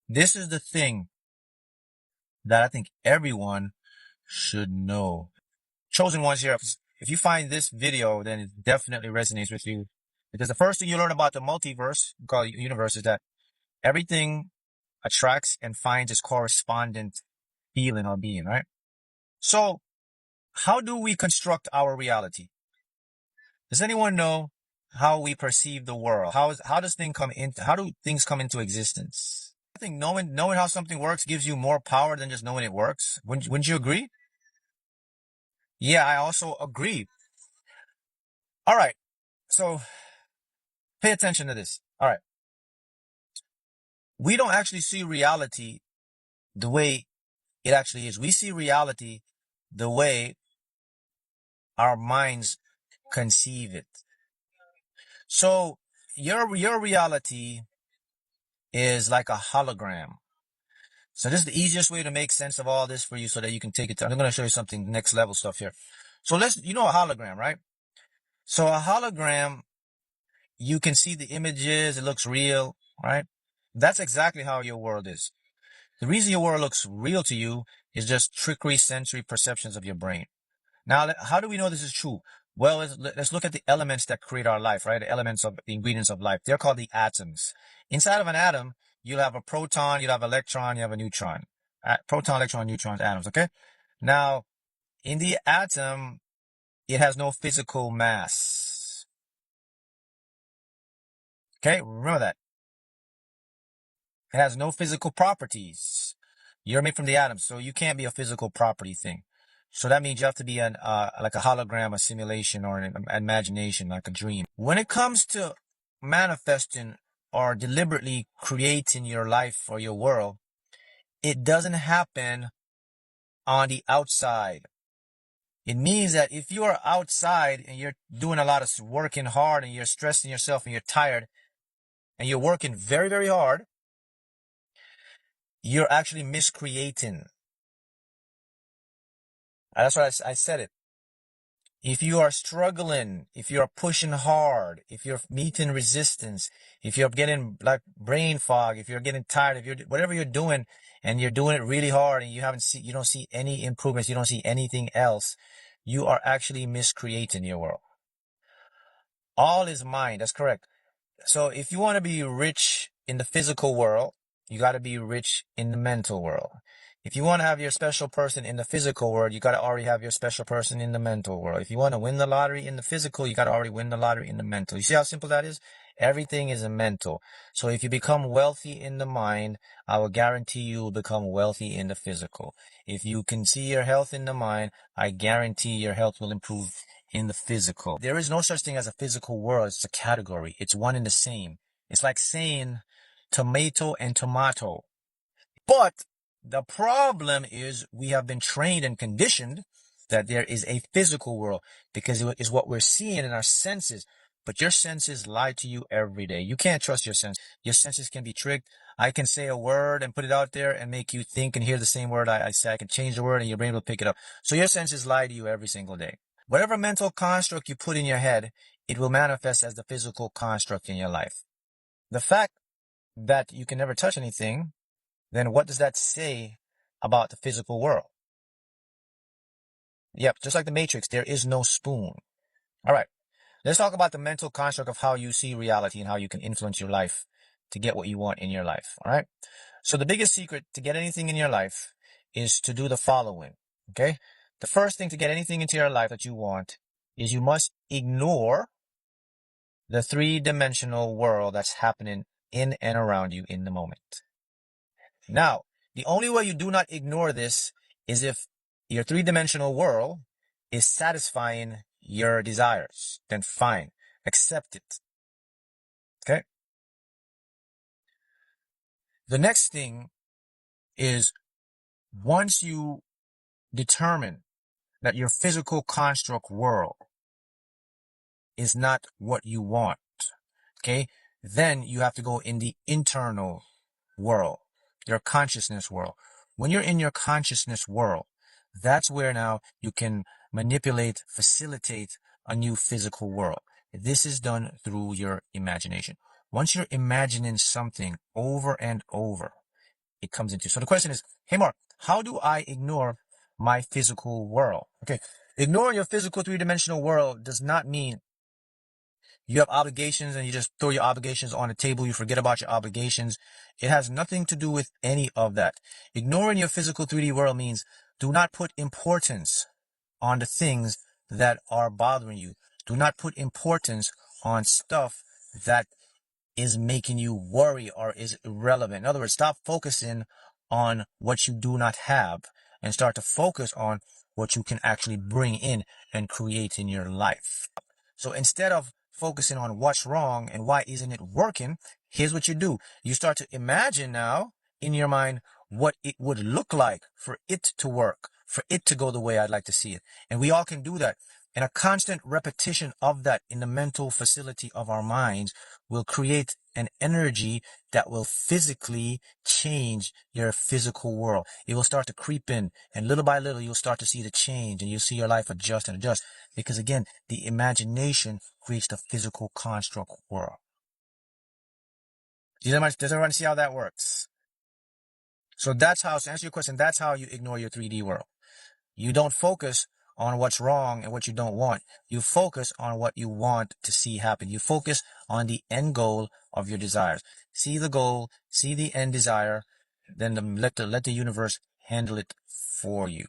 This is the thing that I think everyone should know. Chosen ones here, if you find this video, then it definitely resonates with you. Because the first thing you learn about the multiverse, we call it universe, is that everything attracts and finds its correspondent feeling or being, right? So how do we construct our reality? Does anyone know how we perceive the world? How does how do things come into existence? I think knowing how something works gives you more power than just knowing it works. Wouldn't you agree? Yeah, I also agree. All right. So pay attention to this. All right. We don't actually see reality the way it actually is. We see reality the way our minds conceive it. So your reality is like a hologram. So this is the easiest way to make sense of all this for you so that you can take it to, I'm going to show you something next level stuff here. So you know a hologram, right? So a hologram, you can see the images, it looks real, right? That's exactly how your world is. The reason your world looks real to you is just trickery sensory perceptions of your brain. Now, how do we know this is true? Well, let's look at the elements that create our life, right? The elements of the ingredients of life. They're called the atoms. Inside of an atom, you'll have a proton, you'll have an electron, you have a neutron. Proton, electron, neutrons, atoms, okay? Now, in the atom, it has no physical mass. Okay, remember that. It has no physical properties. You're made from the atom, so you can't be a physical property thing. So that means you have to be like a hologram, a simulation, or an imagination, like a dream. When it comes to manifesting or deliberately creating your life or your world, it doesn't happen on the outside. It means that if you are outside and you're doing a lot of working hard and you're stressing yourself and you're tired and you're working very, very hard, you're actually miscreating. That's why I said it. If you are struggling, if you're pushing hard, if you're meeting resistance, if you're getting like brain fog, if you're getting tired, if you're whatever you're doing and you're doing it really hard and you don't see any improvements, you don't see anything else, you are actually miscreating your world. All is mind. That's correct. So if you want to be rich in the physical world, you got to be rich in the mental world. If you want to have your special person in the physical world, you got to already have your special person in the mental world. If you want to win the lottery in the physical, you got to already win the lottery in the mental. You see how simple that is? Everything is a mental. So if you become wealthy in the mind, I will guarantee you will become wealthy in the physical. If you can see your health in the mind, I guarantee your health will improve in the physical. There is no such thing as a physical world. It's a category. It's one and the same. It's like saying tomato and tomato. But the problem is we have been trained and conditioned that there is a physical world because it is what we're seeing in our senses. But your senses lie to you every day. You can't trust your senses. Your senses can be tricked. I can say a word and put it out there and make you think and hear the same word I say. I can change the word and your brain will pick it up. So your senses lie to you every single day. Whatever mental construct you put in your head, it will manifest as the physical construct in your life. The fact that you can never touch anything, then what does that say about the physical world? Yep, just like the Matrix, there is no spoon. All right, let's talk about the mental construct of how you see reality and how you can influence your life to get what you want in your life. All right, so the biggest secret to get anything in your life is to do the following. Okay, the first thing to get anything into your life that you want is you must ignore the three-dimensional world that's happening in and around you in the moment. Now, the only way you do not ignore this is if your three-dimensional world is satisfying your desires. Then fine, accept it. Okay? The next thing is once you determine that your physical construct world is not what you want, okay, then you have to go in the internal world, your consciousness world. When you're in your consciousness world, that's where now you can manipulate, facilitate a new physical world. This is done through your imagination. Once you're imagining something over and over, it comes into. So the question is, hey Mark, how do I ignore my physical world? Okay, ignoring your physical three-dimensional world does not mean you have obligations and you just throw your obligations on the table. You forget about your obligations. It has nothing to do with any of that. Ignoring your physical 3D world means do not put importance on the things that are bothering you. Do not put importance on stuff that is making you worry or is irrelevant. In other words, stop focusing on what you do not have and start to focus on what you can actually bring in and create in your life. So instead of focusing on what's wrong and why isn't it working, here's what you do. You start to imagine now in your mind what it would look like for it to work, for it to go the way I'd like to see it. And we all can do that. And a constant repetition of that in the mental facility of our minds will create an energy that will physically change your physical world. It will start to creep in, and little by little, you'll start to see the change, and you'll see your life adjust and adjust. Because again, the imagination creates the physical construct world. Does everyone see how that works? So that's how, to answer your question, that's how you ignore your 3D world. You don't focus on what's wrong and what you don't want. You focus on what you want to see happen. You focus on the end goal of your desires. See the goal, see the end desire, then let the universe handle it for you.